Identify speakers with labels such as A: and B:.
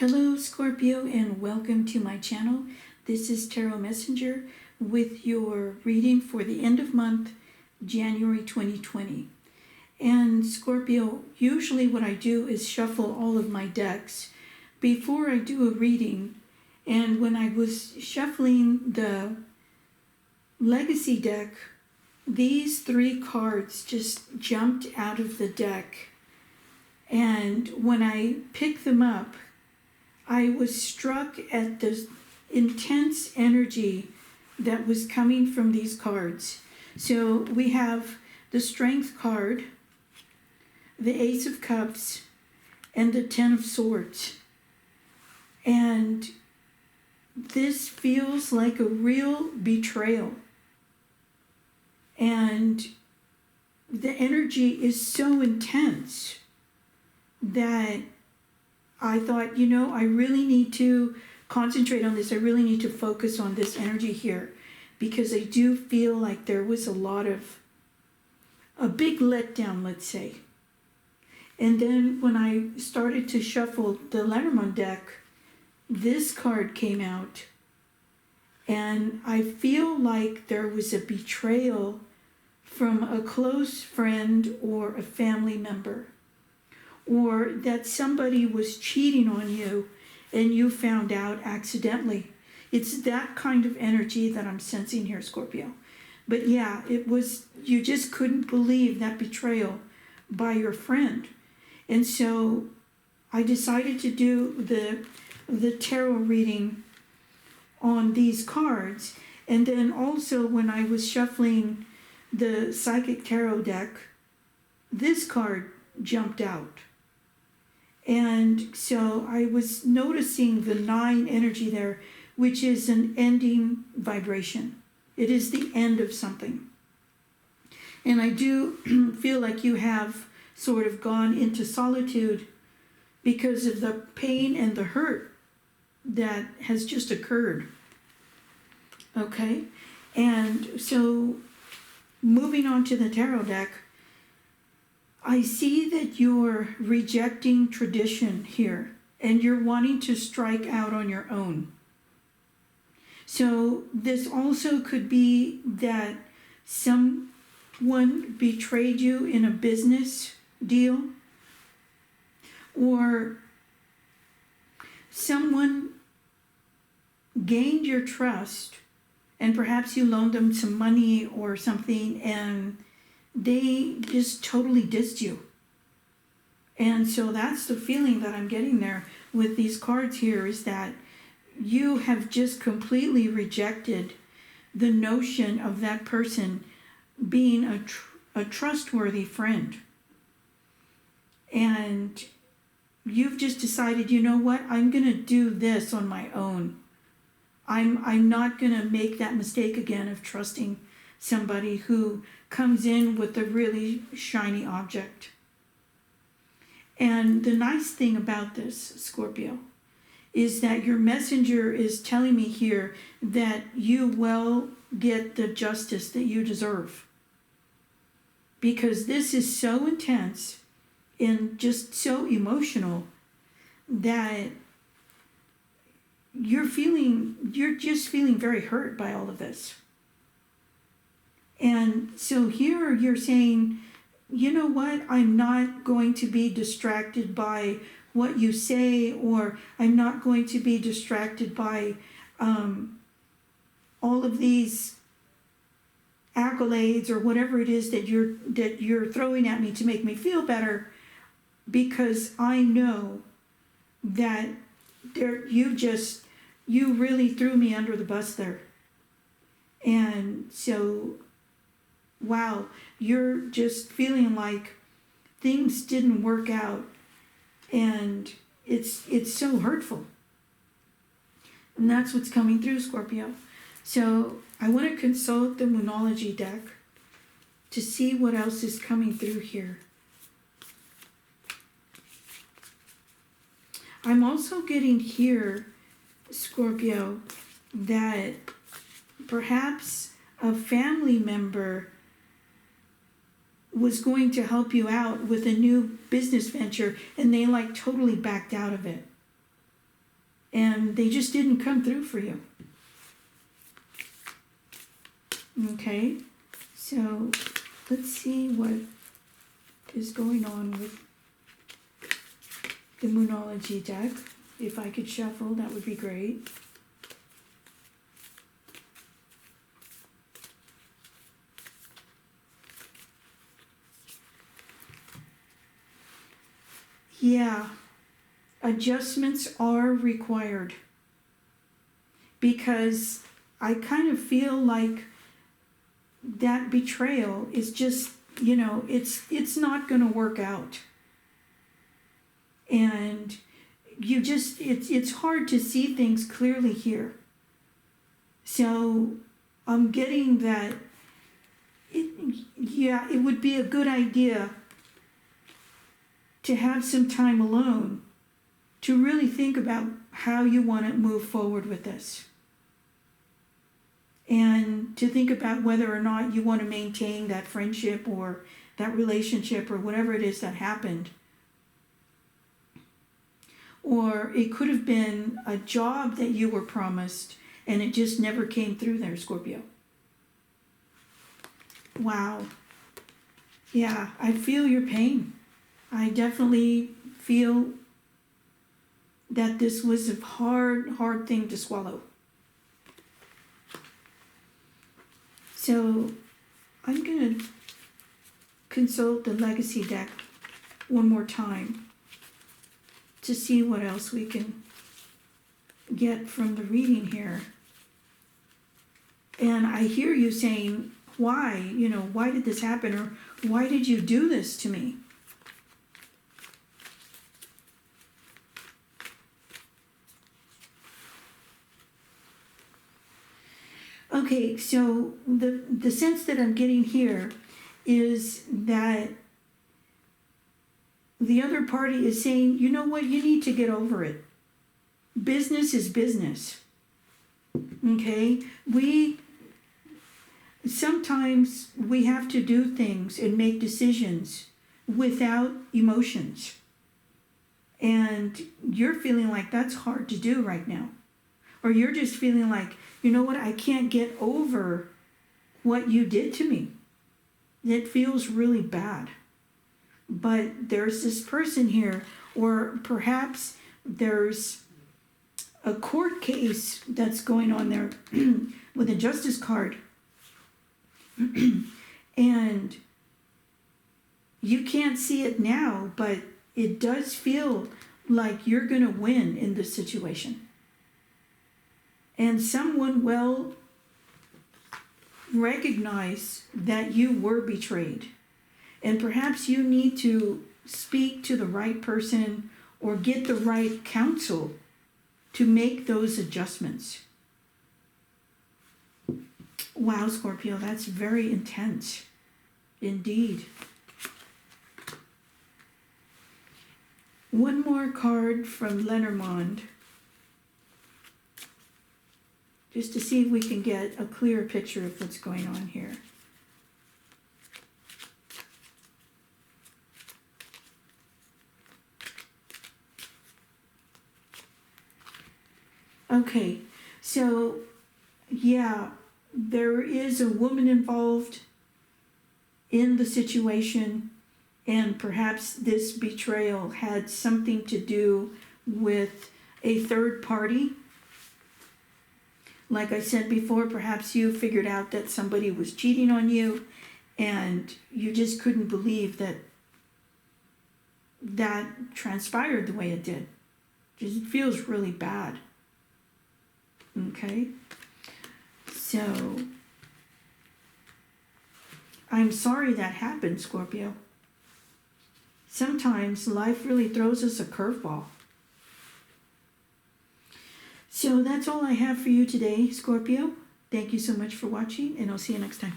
A: Hello Scorpio and welcome to my channel. This is Tarot Messenger with your reading for the end of month, January 2020. And Scorpio, usually what I do is shuffle all of my decks before I do a reading. And when I was shuffling the Legacy deck, these three cards just jumped out of the deck. And when I picked them up, I was struck at the intense energy that was coming from these cards. So we have the Strength card, the Ace of Cups, and the Ten of Swords. And this feels like a real betrayal. And the energy is so intense that I thought, I really need to concentrate on this. I really need to focus on this energy here, because I do feel like there was a big letdown, let's say. And then when I started to shuffle the Lenormand deck, this card came out. And I feel like there was a betrayal from a close friend or a family member, or that somebody was cheating on you and you found out accidentally. It's that kind of energy that I'm sensing here, Scorpio. But yeah, it was, you just couldn't believe that betrayal by your friend. And so I decided to do the tarot reading on these cards. And then also when I was shuffling the Psychic Tarot deck, this card jumped out. And so I was noticing the 9 energy there, which is an ending vibration. It is the end of something. And I do feel like you have sort of gone into solitude because of the pain and the hurt that has just occurred. Okay? And so moving on to the tarot deck, I see that you're rejecting tradition here and you're wanting to strike out on your own. So this also could be that someone betrayed you in a business deal, or someone gained your trust and perhaps you loaned them some money or something and they just totally dissed you. And so that's the feeling that I'm getting there with these cards here, is that you have just completely rejected the notion of that person being a trustworthy friend. And you've just decided, you know what, I'm going to do this on my own. I'm not going to make that mistake again of trusting somebody who comes in with a really shiny object. And the nice thing about this, Scorpio, is that your messenger is telling me here that you will get the justice that you deserve. Because this is so intense and just so emotional that you're just feeling very hurt by all of this. And so here you're saying, you know what, I'm not going to be distracted by what you say, or I'm not going to be distracted by all of these accolades or whatever it is that you're throwing at me to make me feel better, because I know that you really threw me under the bus there. And so, wow, you're just feeling like things didn't work out, and it's so hurtful. And that's what's coming through, Scorpio. So I want to consult the Moonology deck to see what else is coming through here. I'm also getting here, Scorpio, that perhaps a family member was going to help you out with a new business venture and they totally backed out of it. and they just didn't come through for you. Okay, so let's see what is going on with the Moonology deck. If I could shuffle, that would be great. Yeah, adjustments are required, because I kind of feel like that betrayal is just, it's not going to work out. And it's hard to see things clearly here. So I'm getting that it would be a good idea to have some time alone to really think about how you want to move forward with this. And to think about whether or not you want to maintain that friendship or that relationship or whatever it is that happened. Or it could have been a job that you were promised and it just never came through there, Scorpio. Wow. Yeah, I feel your pain. I definitely feel that this was a hard thing to swallow. So I'm going to consult the Legacy deck one more time to see what else we can get from the reading here. And I hear you saying, why? Why did this happen? Or why did you do this to me? Okay, so the sense that I'm getting here is that the other party is saying, you know what, you need to get over it. Business is business. Okay? Sometimes we have to do things and make decisions without emotions. And you're feeling like that's hard to do right now. Or you're just feeling like, you know what, I can't get over what you did to me. It feels really bad. But there's this person here, or perhaps there's a court case that's going on there with a justice card. And you can't see it now, but it does feel like you're going to win in this situation. And someone will recognize that you were betrayed. And perhaps you need to speak to the right person or get the right counsel to make those adjustments. Wow, Scorpio, that's very intense. Indeed. One more card from Lenormand, just to see if we can get a clearer picture of what's going on here. Okay, so yeah, there is a woman involved in the situation, and perhaps this betrayal had something to do with a third party. Like I said before, perhaps you figured out that somebody was cheating on you and you just couldn't believe that that transpired the way it did. It feels really bad. Okay? So, I'm sorry that happened, Scorpio. Sometimes life really throws us a curveball. So that's all I have for you today, Scorpio. Thank you so much for watching, and I'll see you next time.